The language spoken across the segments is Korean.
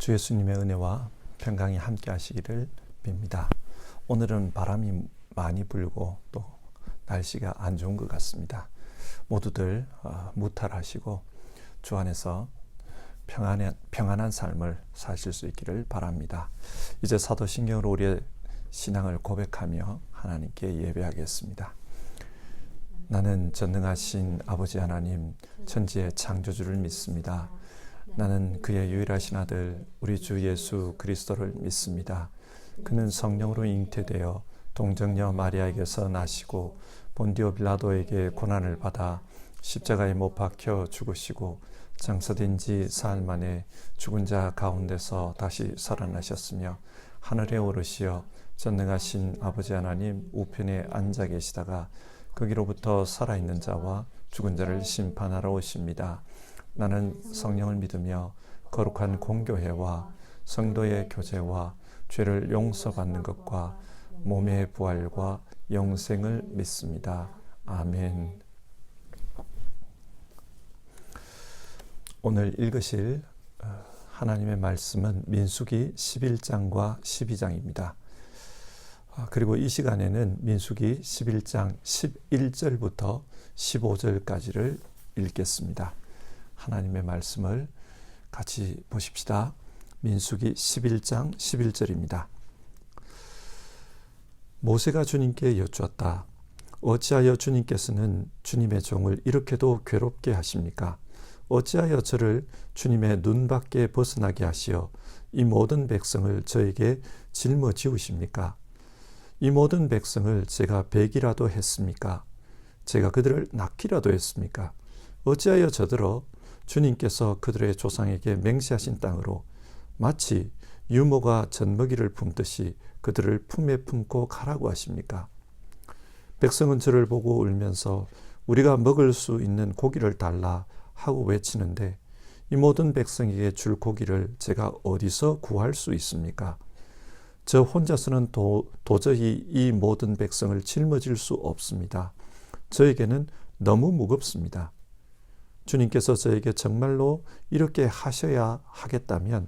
주 예수님의 은혜와 평강이 함께 하시기를 빕니다. 오늘은 바람이 많이 불고 또 날씨가 안 좋은 것 같습니다. 모두들 무탈하시고 주 안에서 평안한 삶을 사실 수 있기를 바랍니다. 이제 사도신경으로 우리의 신앙을 고백하며 하나님께 예배하겠습니다. 나는 전능하신 아버지 하나님, 천지의 창조주를 믿습니다. 나는 그의 유일하신 아들 우리 주 예수 그리스도를 믿습니다. 그는 성령으로 잉태되어 동정녀 마리아에게서 나시고 본디오 빌라도에게 고난을 받아 십자가에 못 박혀 죽으시고 장사된 지 사흘 만에 죽은 자 가운데서 다시 살아나셨으며 하늘에 오르시어 전능하신 아버지 하나님 우편에 앉아 계시다가 거기로부터 살아있는 자와 죽은 자를 심판하러 오십니다. 나는 성령을 믿으며 거룩한 공교회와 성도의 교제와 죄를 용서받는 것과 몸의 부활과 영생을 믿습니다. 아멘. 오늘 읽으실 하나님의 말씀은 민수기 11장과 12장입니다. 그리고 이 시간에는 민수기 11장 11절부터 15절까지를 읽겠습니다. 하나님의 말씀을 같이 보십시다. 민수기 11장 11절입니다. 모세가 주님께 여쭈었다. 어찌하여 주님께서는 주님의 종을 이렇게도 괴롭게 하십니까? 어찌하여 저를 주님의 눈밖에 벗어나게 하시어 이 모든 백성을 저에게 짊어지우십니까? 이 모든 백성을 제가 베기라도 했습니까? 제가 그들을 낳기라도 했습니까? 어찌하여 저들어 주님께서 그들의 조상에게 맹세하신 땅으로 마치 유모가 젖먹이를 품듯이 그들을 품에 품고 가라고 하십니까? 백성은 저를 보고 울면서 우리가 먹을 수 있는 고기를 달라 하고 외치는데 이 모든 백성에게 줄 고기를 제가 어디서 구할 수 있습니까? 저 혼자서는 도저히 이 모든 백성을 짊어질 수 없습니다. 저에게는 너무 무겁습니다. 주님께서 저에게 정말로 이렇게 하셔야 하겠다면,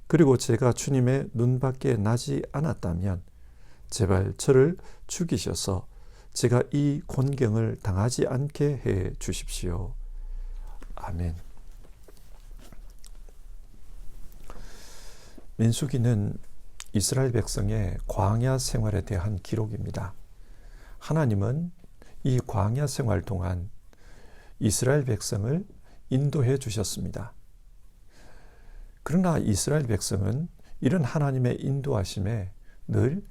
그리고 제가 주님의 눈밖에 나지 않았다면 제발 저를 죽이셔서 제가 이 곤경을 당하지 않게 해 주십시오. 아멘. 민수기는 이스라엘 백성의 광야 생활에 대한 기록입니다. 하나님은 이 광야 생활 동안 이스라엘 백성을 인도해 주셨습니다. 그러나 이스라엘 백성은 이런 하나님의 인도하심에 늘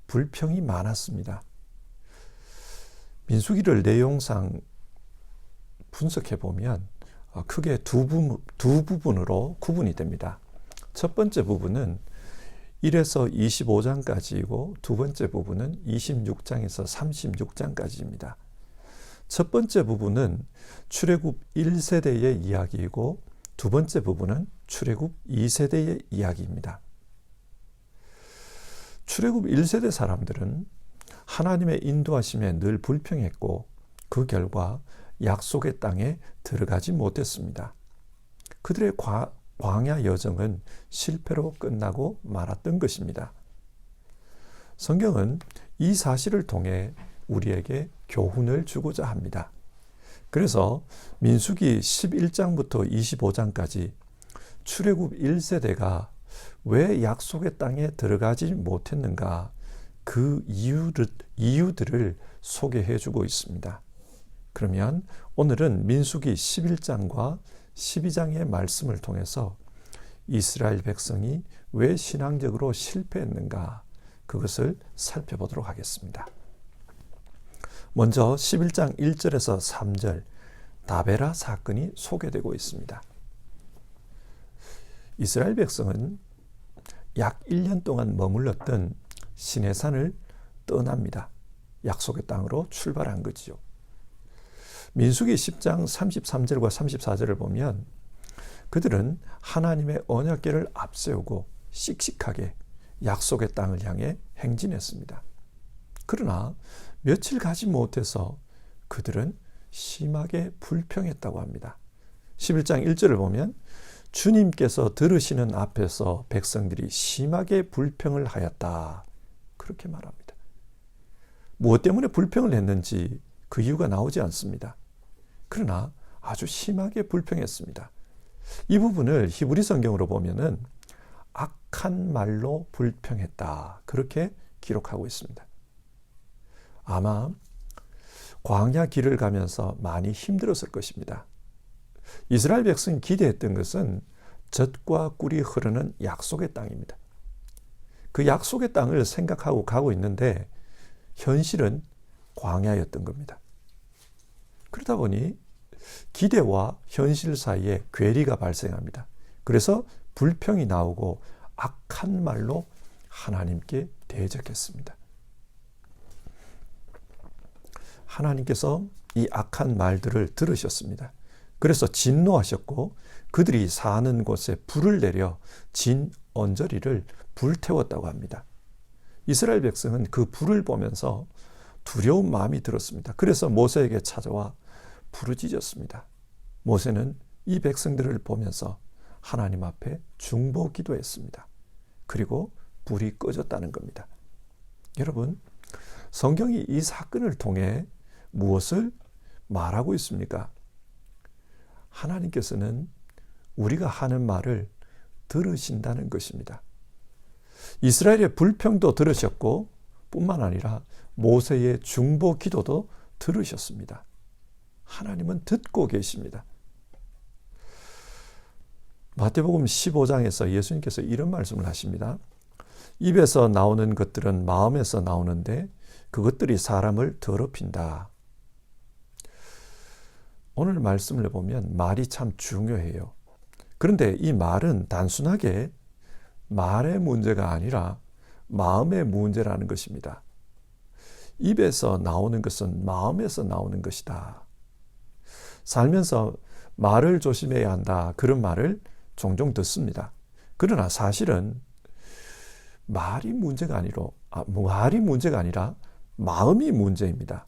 불평이 많았습니다. 민수기를 내용상 분석해 보면 크게 두 부분으로 구분이 됩니다. 첫 번째 부분은 1에서 25장까지이고 두 번째 부분은 26장에서 36장까지입니다. 첫 번째 부분은 출애굽 1세대의 이야기이고 두 번째 부분은 출애굽 2세대의 이야기입니다. 출애굽 1세대 사람들은 하나님의 인도하심에 늘 불평했고 그 결과 약속의 땅에 들어가지 못했습니다. 그들의 광야 여정은 실패로 끝나고 말았던 것입니다. 성경은 이 사실을 통해 우리에게 교훈을 주고자 합니다. 그래서 민수기 11장부터 25장까지 출애굽 1세대가 왜 약속의 땅에 들어가지 못했는가, 그 이유들을 소개해 주고 있습니다. 그러면 오늘은 민수기 11장과 12장의 말씀을 통해서 이스라엘 백성이 왜 신앙적으로 실패했는가, 그것을 살펴보도록 하겠습니다. 먼저 11장 1절에서 3절 다베라 사건이 소개되고 있습니다. 이스라엘 백성은 약 1년 동안 머물렀던 시내산을 떠납니다. 약속의 땅으로 출발한 거지요. 민수기 10장 33절과 34절을 보면 그들은 하나님의 언약궤를 앞세우고 씩씩하게 약속의 땅을 향해 행진했습니다. 그러나 며칠 가지 못해서 그들은 심하게 불평했다고 합니다. 11장 1절을 보면 주님께서 들으시는 앞에서 백성들이 심하게 불평을 하였다. 그렇게 말합니다. 무엇 때문에 불평을 했는지 그 이유가 나오지 않습니다. 그러나 아주 심하게 불평했습니다. 이 부분을 히브리 성경으로 보면은 악한 말로 불평했다. 그렇게 기록하고 있습니다. 아마 광야 길을 가면서 많이 힘들었을 것입니다. 이스라엘 백성이 기대했던 것은 젖과 꿀이 흐르는 약속의 땅입니다. 그 약속의 땅을 생각하고 가고 있는데 현실은 광야였던 겁니다. 그러다 보니 기대와 현실 사이에 괴리가 발생합니다. 그래서 불평이 나오고 악한 말로 하나님께 대적했습니다. 하나님께서 이 악한 말들을 들으셨습니다. 그래서 진노하셨고 그들이 사는 곳에 불을 내려 진 언저리를 불태웠다고 합니다. 이스라엘 백성은 그 불을 보면서 두려운 마음이 들었습니다. 그래서 모세에게 찾아와 부르짖었습니다. 모세는 이 백성들을 보면서 하나님 앞에 중보 기도했습니다. 그리고 불이 꺼졌다는 겁니다. 여러분, 성경이 이 사건을 통해 무엇을 말하고 있습니까? 하나님께서는 우리가 하는 말을 들으신다는 것입니다. 이스라엘의 불평도 들으셨고 뿐만 아니라 모세의 중보 기도도 들으셨습니다. 하나님은 듣고 계십니다. 마태복음 15장에서 예수님께서 이런 말씀을 하십니다. 입에서 나오는 것들은 마음에서 나오는데 그것들이 사람을 더럽힌다. 오늘 말씀을 보면 말이 참 중요해요. 그런데 이 말은 단순하게 말의 문제가 아니라 마음의 문제라는 것입니다. 입에서 나오는 것은 마음에서 나오는 것이다. 살면서 말을 조심해야 한다. 그런 말을 종종 듣습니다. 그러나 사실은 말이 문제가 아니라 마음이 문제입니다.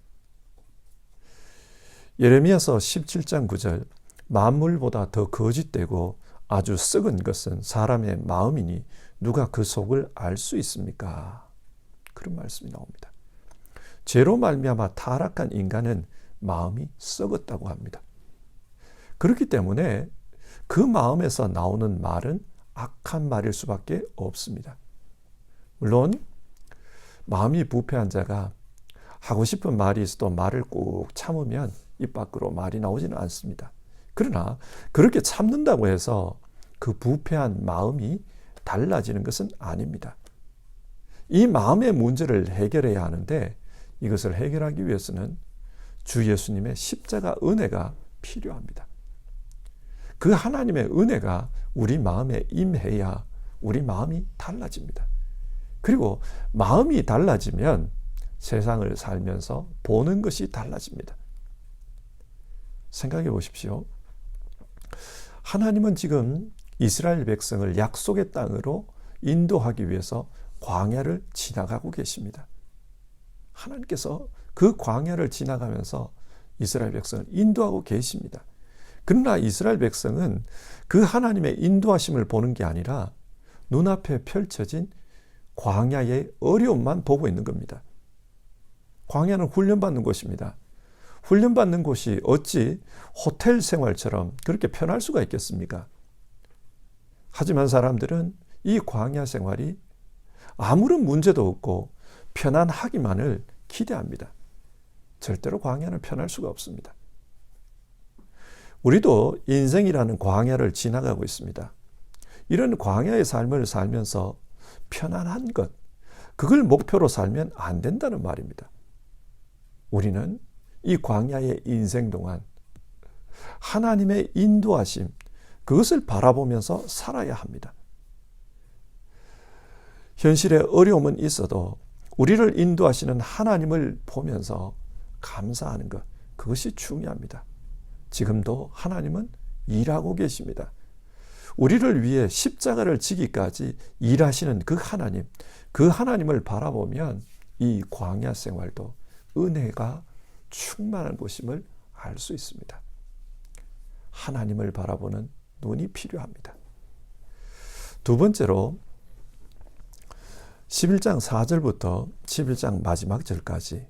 예레미야서 17장 9절 만물보다 더 거짓되고 아주 썩은 것은 사람의 마음이니 누가 그 속을 알 수 있습니까? 그런 말씀이 나옵니다. 죄로 말미암아 타락한 인간은 마음이 썩었다고 합니다. 그렇기 때문에 그 마음에서 나오는 말은 악한 말일 수밖에 없습니다. 물론 마음이 부패한 자가 하고 싶은 말이 있어도 말을 꾹 참으면 입 밖으로 말이 나오지는 않습니다. 그러나 그렇게 참는다고 해서 그 부패한 마음이 달라지는 것은 아닙니다. 이 마음의 문제를 해결해야 하는데 이것을 해결하기 위해서는 주 예수님의 십자가 은혜가 필요합니다. 그 하나님의 은혜가 우리 마음에 임해야 우리 마음이 달라집니다. 그리고 마음이 달라지면 세상을 살면서 보는 것이 달라집니다. 생각해 보십시오. 하나님은 지금 이스라엘 백성을 약속의 땅으로 인도하기 위해서 광야를 지나가고 계십니다. 하나님께서 그 광야를 지나가면서 이스라엘 백성을 인도하고 계십니다. 그러나 이스라엘 백성은 그 하나님의 인도하심을 보는 게 아니라 눈앞에 펼쳐진 광야의 어려움만 보고 있는 겁니다. 광야는 훈련받는 곳입니다. 훈련받는 곳이 어찌 호텔 생활처럼 그렇게 편할 수가 있겠습니까? 하지만 사람들은 이 광야 생활이 아무런 문제도 없고 편안하기만을 기대합니다. 절대로 광야는 편할 수가 없습니다. 우리도 인생이라는 광야를 지나가고 있습니다. 이런 광야의 삶을 살면서 편안한 것, 그걸 목표로 살면 안 된다는 말입니다. 우리는 이 광야의 인생 동안 하나님의 인도하심, 그것을 바라보면서 살아야 합니다. 현실에 어려움은 있어도 우리를 인도하시는 하나님을 보면서 감사하는 것, 그것이 중요합니다. 지금도 하나님은 일하고 계십니다. 우리를 위해 십자가를 지기까지 일하시는 그 하나님을 바라보면 이 광야 생활도 은혜가 충만한 곳임을 알 수 있습니다. 하나님을 바라보는 눈이 필요합니다. 두 번째로 11장 4절부터 11장 마지막 절까지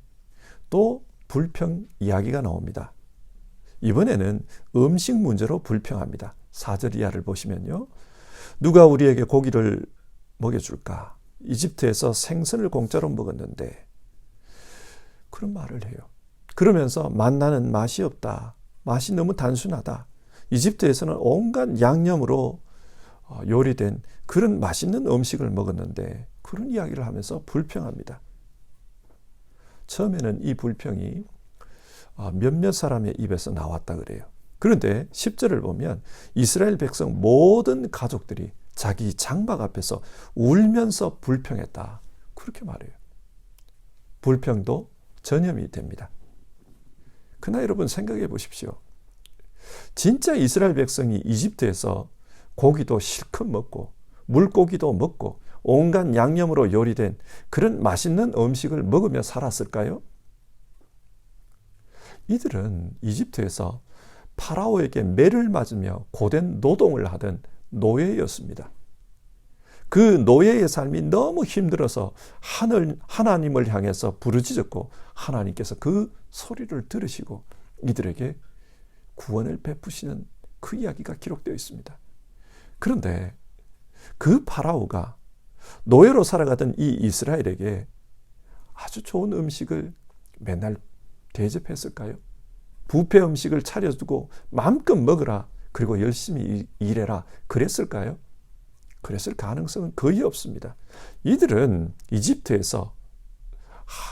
또 불평 이야기가 나옵니다. 이번에는 음식 문제로 불평합니다. 4절 이하를 보시면요. 누가 우리에게 고기를 먹여줄까? 이집트에서 생선을 공짜로 먹었는데, 그런 말을 해요. 그러면서 만나는 맛이 없다. 맛이 너무 단순하다. 이집트에서는 온갖 양념으로 요리된 그런 맛있는 음식을 먹었는데, 그런 이야기를 하면서 불평합니다. 처음에는 이 불평이 몇몇 사람의 입에서 나왔다 그래요. 그런데 10절을 보면 이스라엘 백성 모든 가족들이 자기 장막 앞에서 울면서 불평했다. 그렇게 말해요. 불평도 전염이 됩니다. 그러나 여러분 생각해 보십시오. 진짜 이스라엘 백성이 이집트에서 고기도 실컷 먹고 물고기도 먹고 온갖 양념으로 요리된 그런 맛있는 음식을 먹으며 살았을까요? 이들은 이집트에서 파라오에게 매를 맞으며 고된 노동을 하던 노예였습니다. 그 노예의 삶이 너무 힘들어서 하나님을 향해서 부르짖었고, 하나님께서 그 소리를 들으시고 이들에게 구원을 베푸시는 그 이야기가 기록되어 있습니다. 그런데 그 파라오가 노예로 살아가던 이 이스라엘에게 아주 좋은 음식을 맨날 대접했을까요? 뷔페 음식을 차려두고 마음껏 먹으라, 그리고 열심히 일해라, 그랬을까요? 그랬을 가능성은 거의 없습니다. 이들은 이집트에서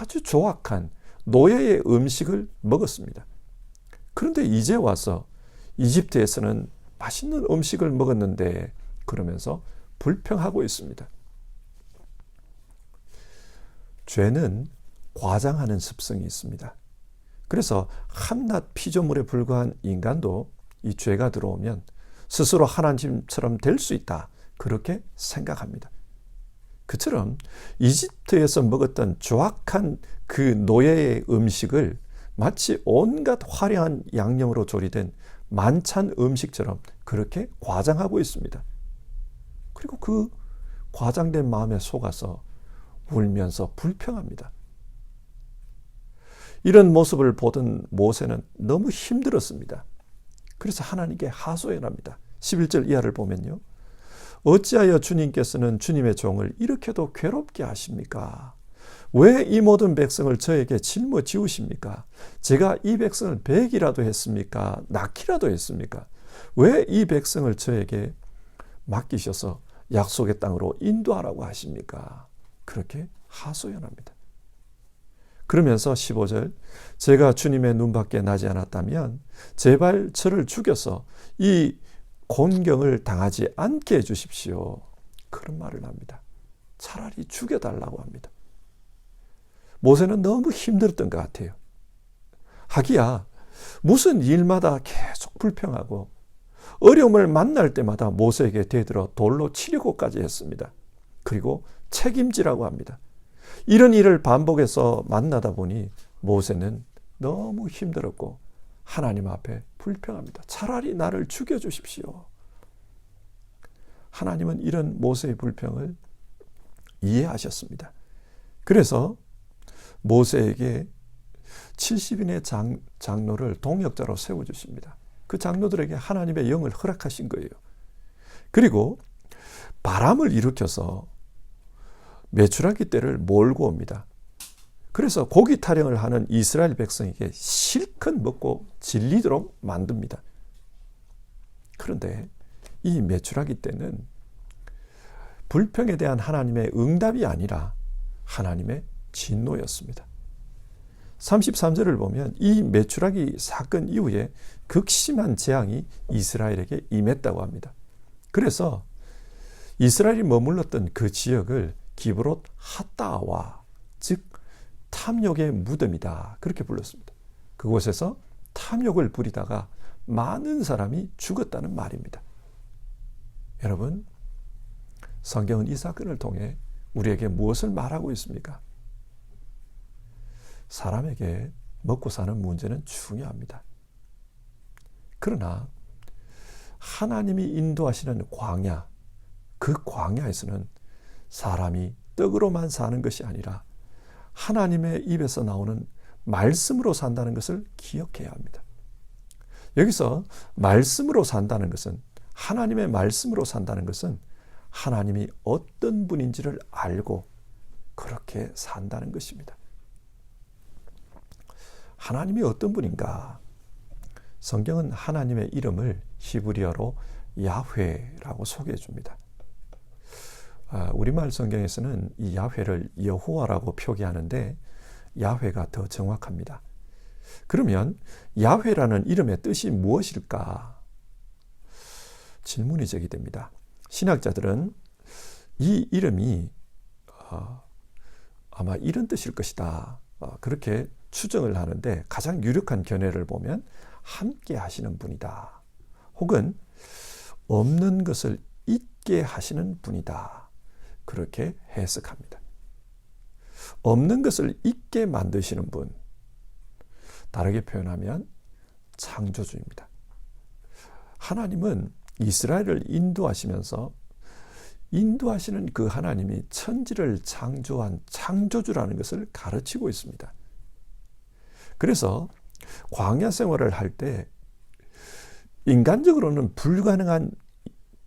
아주 조악한 노예의 음식을 먹었습니다. 그런데 이제 와서 이집트에서는 맛있는 음식을 먹었는데, 그러면서 불평하고 있습니다. 죄는 과장하는 습성이 있습니다. 그래서 한낱 피조물에 불과한 인간도 이 죄가 들어오면 스스로 하나님처럼 될 수 있다, 그렇게 생각합니다. 그처럼 이집트에서 먹었던 조악한 그 노예의 음식을 마치 온갖 화려한 양념으로 조리된 만찬 음식처럼 그렇게 과장하고 있습니다. 그리고 그 과장된 마음에 속아서 울면서 불평합니다. 이런 모습을 보던 모세는 너무 힘들었습니다. 그래서 하나님께 하소연합니다. 11절 이하를 보면요. 어찌하여 주님께서는 주님의 종을 이렇게도 괴롭게 하십니까? 왜 이 모든 백성을 저에게 짊어지우십니까? 제가 이 백성을 배기라도 했습니까? 낳기라도 했습니까? 왜 이 백성을 저에게 맡기셔서 약속의 땅으로 인도하라고 하십니까? 그렇게 하소연합니다. 그러면서 15절, 제가 주님의 눈밖에 나지 않았다면 제발 저를 죽여서 이 곤경을 당하지 않게 해주십시오. 그런 말을 합니다. 차라리 죽여달라고 합니다. 모세는 너무 힘들었던 것 같아요. 하기야 무슨 일마다 계속 불평하고 어려움을 만날 때마다 모세에게 대들어 돌로 치려고까지 했습니다. 그리고 책임지라고 합니다. 이런 일을 반복해서 만나다 보니 모세는 너무 힘들었고 하나님 앞에 불평합니다. 차라리 나를 죽여주십시오. 하나님은 이런 모세의 불평을 이해하셨습니다. 그래서 모세에게 70인의 장로를 동역자로 세워주십니다. 그 장로들에게 하나님의 영을 허락하신 거예요. 그리고 바람을 일으켜서 메추라기 떼를 몰고 옵니다. 그래서 고기 타령을 하는 이스라엘 백성에게 실컷 먹고 질리도록 만듭니다. 그런데 이 메추라기 떼는 불평에 대한 하나님의 응답이 아니라 하나님의 진노였습니다. 33절을 보면 이 메추라기 사건 이후에 극심한 재앙이 이스라엘에게 임했다고 합니다. 그래서 이스라엘이 머물렀던 그 지역을 기브롯 핫다와, 즉 탐욕의 무덤이다, 그렇게 불렀습니다. 그곳에서 탐욕을 부리다가 많은 사람이 죽었다는 말입니다. 여러분, 성경은 이 사건을 통해 우리에게 무엇을 말하고 있습니까? 사람에게 먹고 사는 문제는 중요합니다. 그러나 하나님이 인도하시는 광야, 그 광야에서는 사람이 떡으로만 사는 것이 아니라 하나님의 입에서 나오는 말씀으로 산다는 것을 기억해야 합니다. 여기서 말씀으로 산다는 것은, 하나님의 말씀으로 산다는 것은 하나님이 어떤 분인지를 알고 그렇게 산다는 것입니다. 하나님이 어떤 분인가? 성경은 하나님의 이름을 히브리어로 야훼라고 소개해 줍니다. 우리말 성경에서는 이 야훼를 여호와라고 표기하는데 야훼가 더 정확합니다. 그러면 야훼라는 이름의 뜻이 무엇일까? 질문이 제기됩니다. 신학자들은 이 이름이 아마 이런 뜻일 것이다, 그렇게 추정을 하는데, 가장 유력한 견해를 보면 함께 하시는 분이다, 혹은 없는 것을 있게 하시는 분이다, 그렇게 해석합니다. 없는 것을 있게 만드시는 분, 다르게 표현하면 창조주입니다. 하나님은 이스라엘을 인도하시면서 인도하시는 그 하나님이 천지를 창조한 창조주라는 것을 가르치고 있습니다. 그래서 광야 생활을 할 때 인간적으로는 불가능한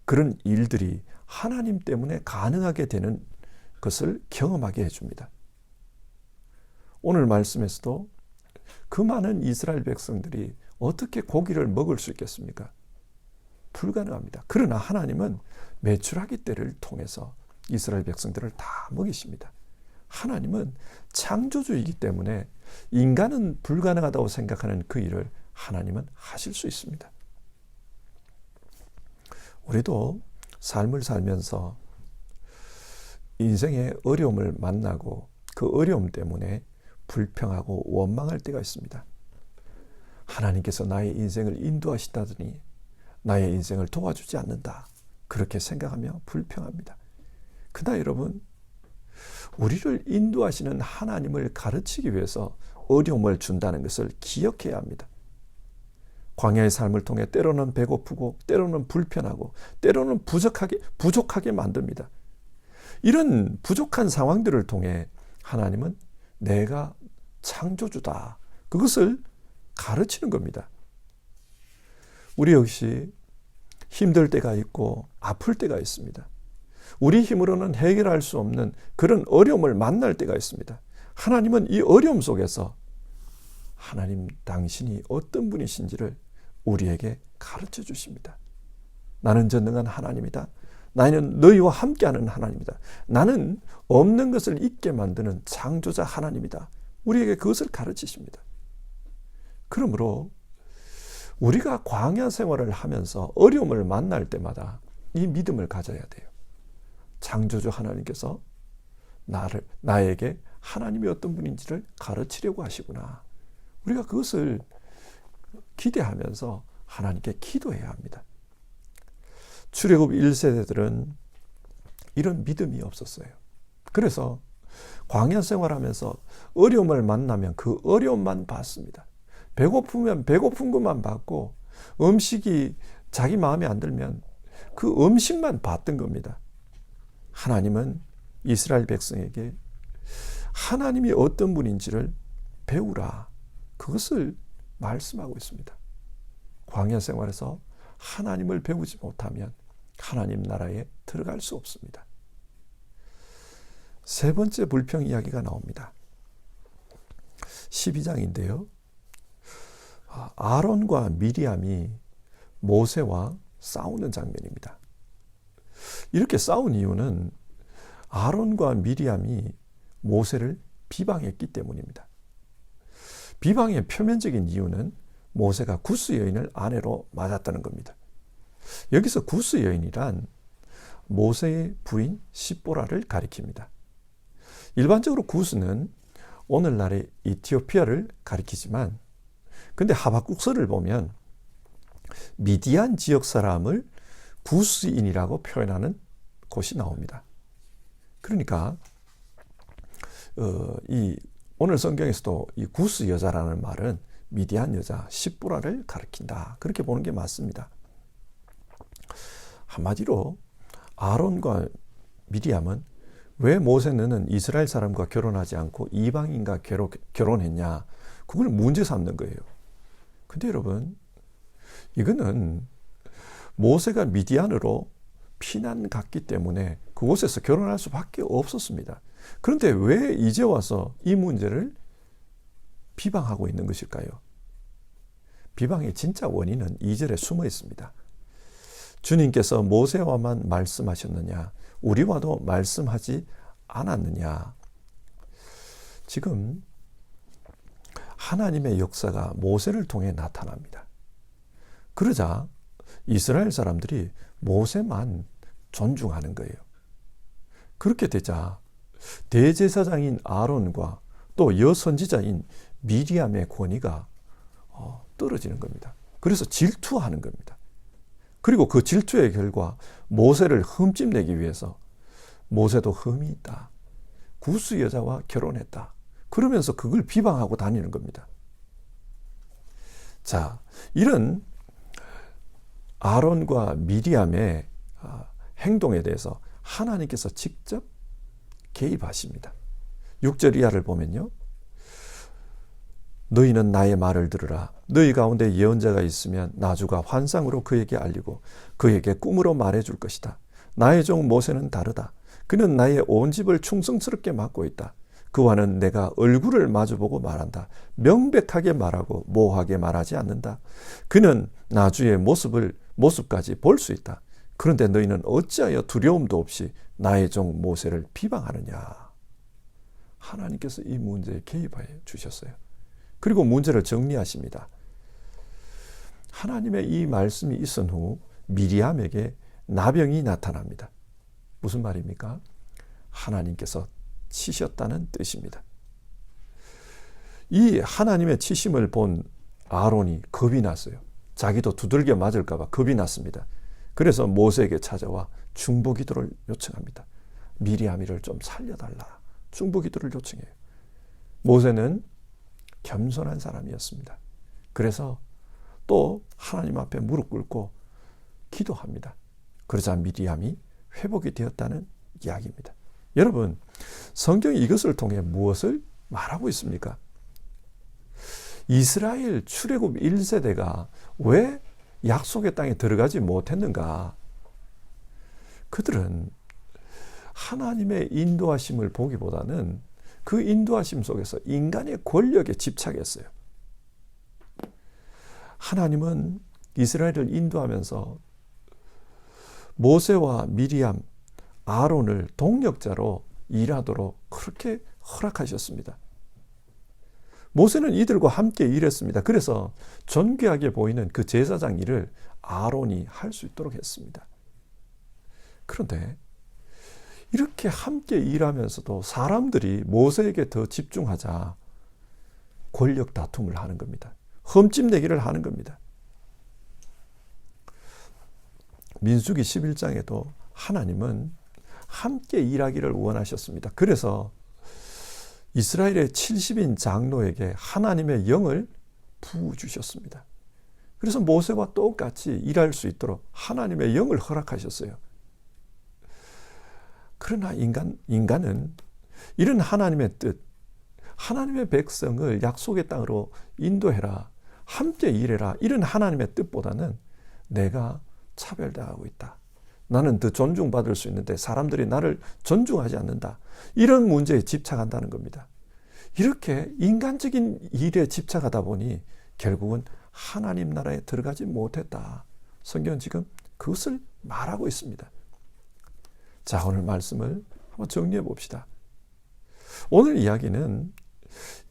그런 일들이 하나님 때문에 가능하게 되는 것을 경험하게 해줍니다. 오늘 말씀에서도 그 많은 이스라엘 백성들이 어떻게 고기를 먹을 수 있겠습니까? 불가능합니다. 그러나 하나님은 메추라기 떼를 통해서 이스라엘 백성들을 다 먹이십니다. 하나님은 창조주이기 때문에 인간은 불가능하다고 생각하는 그 일을 하나님은 하실 수 있습니다. 우리도 삶을 살면서 인생의 어려움을 만나고 그 어려움 때문에 불평하고 원망할 때가 있습니다. 하나님께서 나의 인생을 인도하시다더니 나의 인생을 도와주지 않는다, 그렇게 생각하며 불평합니다. 그러나 여러분, 우리를 인도하시는 하나님을 가르치기 위해서 어려움을 준다는 것을 기억해야 합니다. 광야의 삶을 통해 때로는 배고프고 때로는 불편하고 때로는 부족하게 만듭니다. 이런 부족한 상황들을 통해 하나님은 내가 창조주다, 그것을 가르치는 겁니다. 우리 역시 힘들 때가 있고 아플 때가 있습니다. 우리 힘으로는 해결할 수 없는 그런 어려움을 만날 때가 있습니다. 하나님은 이 어려움 속에서 하나님 당신이 어떤 분이신지를 우리에게 가르쳐 주십니다. 나는 전능한 하나님이다. 나는 너희와 함께하는 하나님이다. 나는 없는 것을 있게 만드는 창조자 하나님이다. 우리에게 그것을 가르치십니다. 그러므로 우리가 광야 생활을 하면서 어려움을 만날 때마다 이 믿음을 가져야 돼요. 창조주 하나님께서 나에게 하나님이 어떤 분인지를 가르치려고 하시구나. 우리가 그것을 기대하면서 하나님께 기도해야 합니다. 출애굽 1세대들은 이런 믿음이 없었어요. 그래서 광야 생활하면서 어려움을 만나면 그 어려움만 봤습니다. 배고프면 배고픈 것만 봤고, 음식이 자기 마음에 안 들면 그 음식만 봤던 겁니다. 하나님은 이스라엘 백성에게 하나님이 어떤 분인지를 배우라, 그것을 말씀하고 있습니다. 광야 생활에서 하나님을 배우지 못하면 하나님 나라에 들어갈 수 없습니다. 세 번째 불평 이야기가 나옵니다. 12장인데요. 아론과 미리암이 모세와 싸우는 장면입니다. 이렇게 싸운 이유는 아론과 미리암이 모세를 비방했기 때문입니다. 비방의 표면적인 이유는 모세가 구스 여인을 아내로 맞았다는 겁니다. 여기서 구스 여인이란 모세의 부인 시보라를 가리킵니다. 일반적으로 구스는 오늘날의 이티오피아를 가리키지만, 근데 하박국서를 보면 미디안 지역 사람을 구스인이라고 표현하는 곳이 나옵니다. 그러니까 오늘 성경에서도 이 구스 여자라는 말은 미디안 여자 시보라를 가리킨다, 그렇게 보는 게 맞습니다. 한마디로 아론과 미리암은 왜 모세는 이스라엘 사람과 결혼하지 않고 이방인과 결혼했냐? 그걸 문제 삼는 거예요. 근데 여러분, 이거는 모세가 미디안으로 피난 갔기 때문에 그곳에서 결혼할 수밖에 없었습니다. 그런데 왜 이제 와서 이 문제를 비방하고 있는 것일까요? 비방의 진짜 원인은 2절에 숨어 있습니다. 주님께서 모세와만 말씀하셨느냐? 우리와도 말씀하지 않았느냐? 지금 하나님의 역사가 모세를 통해 나타납니다. 그러자 이스라엘 사람들이 모세만 존중하는 거예요. 그렇게 되자 대제사장인 아론과 또 여선지자인 미리암의 권위가 떨어지는 겁니다. 그래서 질투하는 겁니다. 그리고 그 질투의 결과 모세를 흠집내기 위해서 모세도 흠이 있다. 구스 여자와 결혼했다. 그러면서 그걸 비방하고 다니는 겁니다. 자, 이런 아론과 미리암의 행동에 대해서 하나님께서 직접 개입하십니다. 6절 이하를 보면요. 너희는 나의 말을 들으라. 너희 가운데 예언자가 있으면 나주가 환상으로 그에게 알리고 그에게 꿈으로 말해줄 것이다. 나의 종 모세는 다르다. 그는 나의 온 집을 충성스럽게 맡고 있다. 그와는 내가 얼굴을 마주보고 말한다. 명백하게 말하고 모호하게 말하지 않는다. 그는 나주의 모습까지 볼 수 있다. 그런데 너희는 어찌하여 두려움도 없이 나의 종 모세를 비방하느냐. 하나님께서 이 문제에 개입하여 주셨어요. 그리고 문제를 정리하십니다. 하나님의 이 말씀이 있은 후 미리암에게 나병이 나타납니다. 무슨 말입니까? 하나님께서 치셨다는 뜻입니다. 이 하나님의 치심을 본 아론이 겁이 났어요. 자기도 두들겨 맞을까 봐 겁이 났습니다. 그래서 모세에게 찾아와 중보기도를 요청합니다. 미리암이를 좀 살려달라. 중보기도를 요청해요. 모세는 겸손한 사람이었습니다. 그래서 또 하나님 앞에 무릎 꿇고 기도합니다. 그러자 미리암이 회복이 되었다는 이야기입니다. 여러분, 성경이 이것을 통해 무엇을 말하고 있습니까? 이스라엘 출애굽 1세대가 왜 약속의 땅에 들어가지 못했는가? 그들은 하나님의 인도하심을 보기보다는 그 인도하심 속에서 인간의 권력에 집착했어요. 하나님은 이스라엘을 인도하면서 모세와 미리암, 아론을 동력자로 일하도록 그렇게 허락하셨습니다. 모세는 이들과 함께 일했습니다. 그래서 존귀하게 보이는 그 제사장 일을 아론이 할 수 있도록 했습니다. 그런데 이렇게 함께 일하면서도 사람들이 모세에게 더 집중하자 권력 다툼을 하는 겁니다. 흠집내기를 하는 겁니다. 민수기 11장에도 하나님은 함께 일하기를 원하셨습니다. 그래서 이스라엘의 70인 장로에게 하나님의 영을 부어주셨습니다. 그래서 모세와 똑같이 일할 수 있도록 하나님의 영을 허락하셨어요. 그러나 인간은 이런 하나님의 뜻, 하나님의 백성을 약속의 땅으로 인도해라, 함께 일해라, 이런 하나님의 뜻보다는 내가 차별당하고 있다. 나는 더 존중받을 수 있는데 사람들이 나를 존중하지 않는다. 이런 문제에 집착한다는 겁니다. 이렇게 인간적인 일에 집착하다 보니 결국은 하나님 나라에 들어가지 못했다. 성경은 지금 그것을 말하고 있습니다. 자, 오늘 말씀을 한번 정리해 봅시다. 오늘 이야기는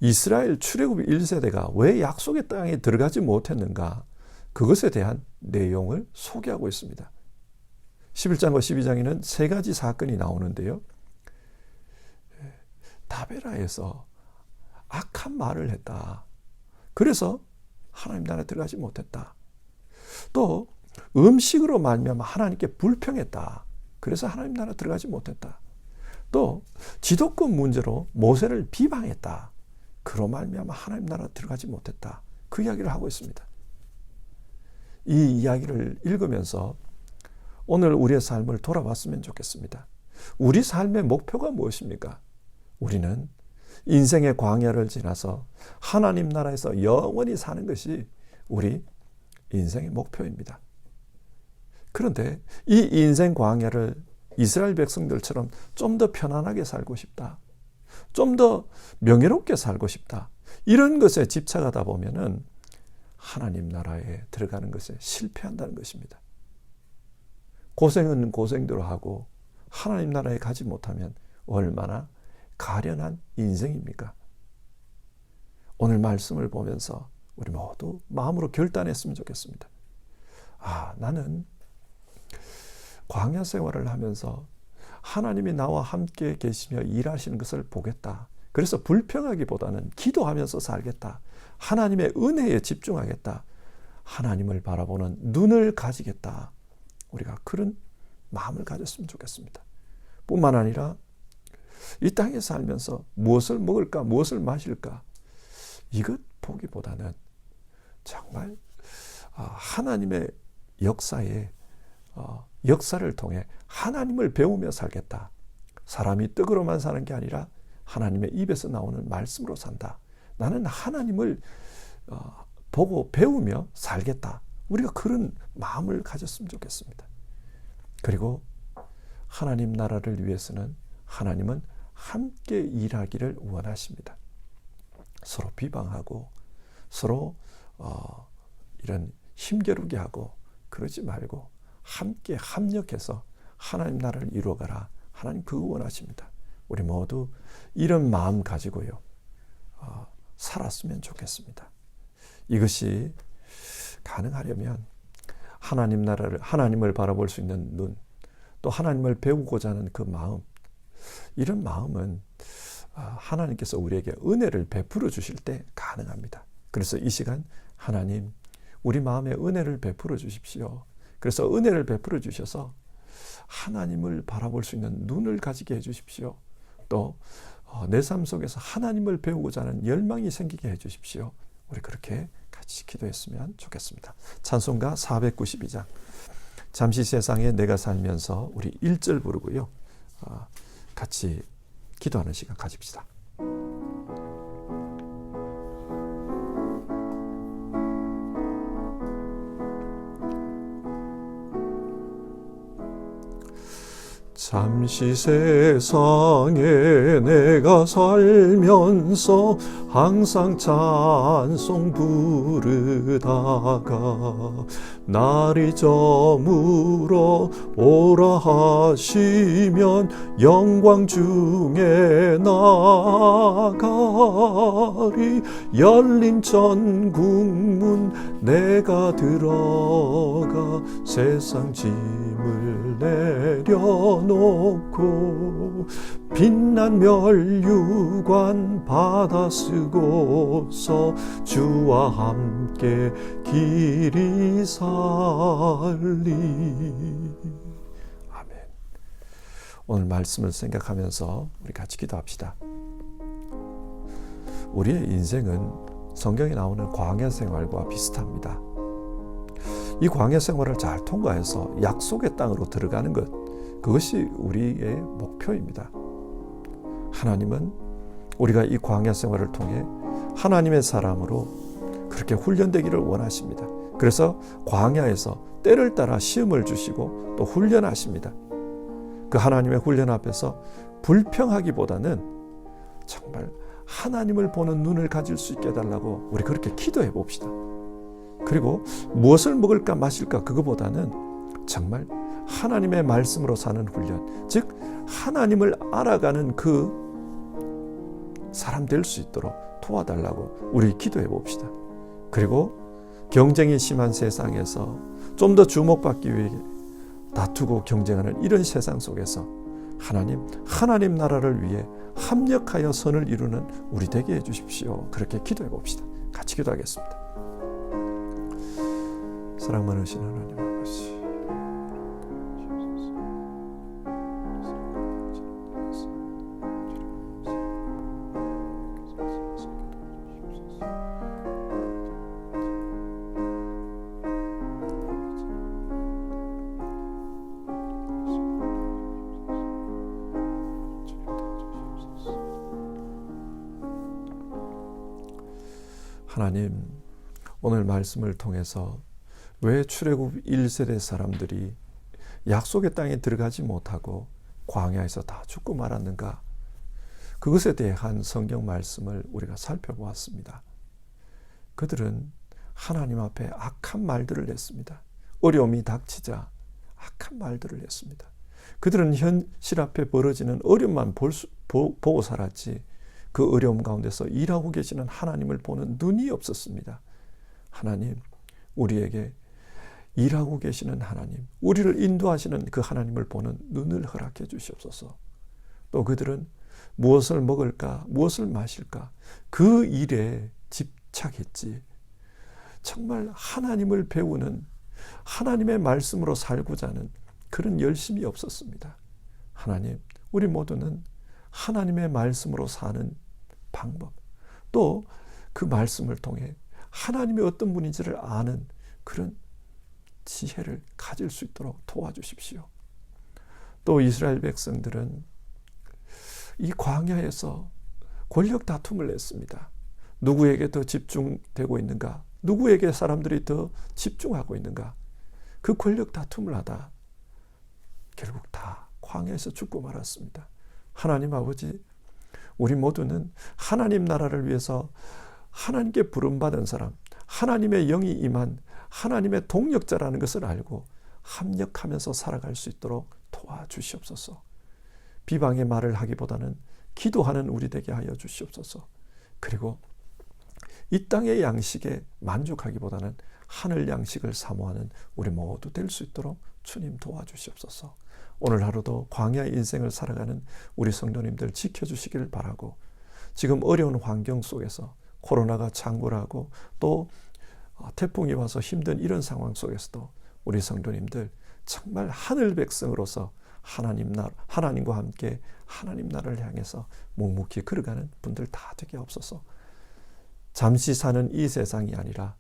이스라엘 출애굽 1세대가 왜 약속의 땅에 들어가지 못했는가, 그것에 대한 내용을 소개하고 있습니다. 11장과 12장에는 세 가지 사건이 나오는데요. 다베라에서 악한 말을 했다. 그래서 하나님 나라에 들어가지 못했다. 또 음식으로 말미암아 하나님께 불평했다. 그래서 하나님 나라 들어가지 못했다. 또 지도권 문제로 모세를 비방했다. 그로 말미암아 하나님 나라 들어가지 못했다. 그 이야기를 하고 있습니다. 이 이야기를 읽으면서 오늘 우리의 삶을 돌아봤으면 좋겠습니다. 우리 삶의 목표가 무엇입니까? 우리는 인생의 광야를 지나서 하나님 나라에서 영원히 사는 것이 우리 인생의 목표입니다. 그런데 이 인생 광야를 이스라엘 백성들처럼 좀 더 편안하게 살고 싶다, 좀 더 명예롭게 살고 싶다, 이런 것에 집착하다 보면은 하나님 나라에 들어가는 것에 실패한다는 것입니다. 고생은 고생대로 하고 하나님 나라에 가지 못하면 얼마나 가련한 인생입니까? 오늘 말씀을 보면서 우리 모두 마음으로 결단했으면 좋겠습니다. 나는 광야 생활을 하면서 하나님이 나와 함께 계시며 일하시는 것을 보겠다. 그래서 불평하기보다는 기도하면서 살겠다. 하나님의 은혜에 집중하겠다. 하나님을 바라보는 눈을 가지겠다. 우리가 그런 마음을 가졌으면 좋겠습니다. 뿐만 아니라 이 땅에 살면서 무엇을 먹을까, 무엇을 마실까, 이것 보기보다는 정말 하나님의 역사를 통해 하나님을 배우며 살겠다. 사람이 떡으로만 사는 게 아니라 하나님의 입에서 나오는 말씀으로 산다. 나는 하나님을 보고 배우며 살겠다. 우리가 그런 마음을 가졌으면 좋겠습니다. 그리고 하나님 나라를 위해서는 하나님은 함께 일하기를 원하십니다. 서로 비방하고 서로 이런 힘겨루게 하고 그러지 말고 함께 합력해서 하나님 나라를 이루어가라. 하나님 그거 원하십니다. 우리 모두 이런 마음 가지고요 살았으면 좋겠습니다. 이것이 가능하려면 하나님 나라를, 하나님을 바라볼 수 있는 눈, 또 하나님을 배우고자 하는 그 마음, 이런 마음은 하나님께서 우리에게 은혜를 베풀어 주실 때 가능합니다. 그래서 이 시간 하나님 우리 마음에 은혜를 베풀어 주십시오. 그래서 은혜를 베풀어 주셔서 하나님을 바라볼 수 있는 눈을 가지게 해주십시오. 또 내 삶 속에서 하나님을 배우고자 하는 열망이 생기게 해주십시오. 우리 그렇게 같이 기도했으면 좋겠습니다. 찬송가 492장 잠시 세상에 내가 살면서 우리 1절 부르고요 같이 기도하는 시간 가집시다. 잠시 세상에 내가 살면서 항상 찬송 부르다가 날이 저물어 오라 하시면 영광 중에 나가리. 열린 전국문 내가 들어가 세상 짐을 내려놓고 빛난 멸류관 받아 쓰고서 주와 함께 길이 살리. 아멘. 오늘 말씀을 생각하면서 우리 같이 기도합시다. 우리의 인생은 성경에 나오는 광야 생활과 비슷합니다. 이 광야 생활을 잘 통과해서 약속의 땅으로 들어가는 것, 그것이 우리의 목표입니다. 하나님은 우리가 이 광야 생활을 통해 하나님의 사람으로 그렇게 훈련되기를 원하십니다. 그래서 광야에서 때를 따라 시험을 주시고 또 훈련하십니다. 그 하나님의 훈련 앞에서 불평하기보다는 정말 하나님을 보는 눈을 가질 수 있게 해달라고 우리 그렇게 기도해 봅시다. 그리고 무엇을 먹을까 마실까 그거보다는 정말 하나님의 말씀으로 사는 훈련, 즉 하나님을 알아가는 그 사람 될 수 있도록 도와달라고 우리 기도해 봅시다. 그리고 경쟁이 심한 세상에서 좀 더 주목받기 위해 다투고 경쟁하는 이런 세상 속에서 하나님 나라를 위해 합력하여 선을 이루는 우리 되게 해주십시오. 그렇게 기도해 봅시다. 같이 기도하겠습니다. 사랑 많으신 하나님 아버지, 하나님, 오늘 말씀을 통해서 왜 출애굽 1세대 사람들이 약속의 땅에 들어가지 못하고 광야에서 다 죽고 말았는가? 그것에 대한 성경 말씀을 우리가 살펴보았습니다. 그들은 하나님 앞에 악한 말들을 했습니다. 어려움이 닥치자 악한 말들을 했습니다. 그들은 현실 앞에 벌어지는 어려움만 보고 살았지 그 어려움 가운데서 일하고 계시는 하나님을 보는 눈이 없었습니다. 하나님, 우리에게 일하고 계시는 하나님, 우리를 인도하시는 그 하나님을 보는 눈을 허락해 주시옵소서. 또 그들은 무엇을 먹을까, 무엇을 마실까, 그 일에 집착했지. 정말 하나님을 배우는, 하나님의 말씀으로 살고자 하는 그런 열심이 없었습니다. 하나님, 우리 모두는 하나님의 말씀으로 사는 방법, 또 그 말씀을 통해 하나님이 어떤 분인지를 아는 그런 지혜를 가질 수 있도록 도와주십시오. 또 이스라엘 백성들은 이 광야에서 권력 다툼을 했습니다. 누구에게 더 집중되고 있는가? 누구에게 사람들이 더 집중하고 있는가? 그 권력 다툼을 하다 결국 다 광야에서 죽고 말았습니다. 하나님 아버지, 우리 모두는 하나님 나라를 위해서 하나님께 부름받은 사람, 하나님의 영이 임한 하나님의 동력자라는 것을 알고 합력하면서 살아갈 수 있도록 도와주시옵소서. 비방의 말을 하기보다는 기도하는 우리 되게 하여 주시옵소서. 그리고 이 땅의 양식에 만족하기보다는 하늘 양식을 사모하는 우리 모두 될 수 있도록 주님 도와주시옵소서. 오늘 하루도 광야의 인생을 살아가는 우리 성도님들 지켜주시기를 바라고, 지금 어려운 환경 속에서 코로나가 창궐하고 또 태풍이 와서 힘든 이런 상황 속에서도 우리 성도님들 정말 하늘 백성으로서 하나님과 함께 하나님 나라를 향해서 묵묵히 걸어가는 분들 다 되게 없어서, 잠시 사는 이 세상이 아니라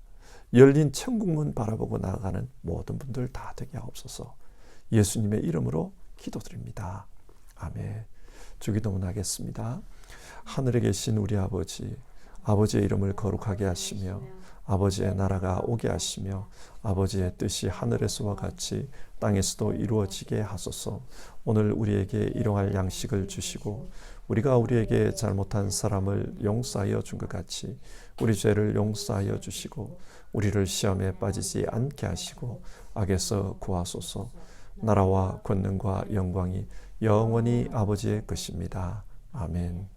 열린 천국문 바라보고 나아가는 모든 분들 다 되게 하옵소서. 예수님의 이름으로 기도드립니다. 아멘. 주기도문 하겠습니다. 하늘에 계신 우리 아버지, 아버지의 이름을 거룩하게 하시며 아버지의 나라가 오게 하시며 아버지의 뜻이 하늘에서와 같이 땅에서도 이루어지게 하소서. 오늘 우리에게 일용할 양식을 주시고 우리가 우리에게 잘못한 사람을 용서하여 준 것 같이 우리 죄를 용서하여 주시고 우리를 시험에 빠지지 않게 하시고 악에서 구하소서. 나라와 권능과 영광이 영원히 아버지의 것입니다. 아멘.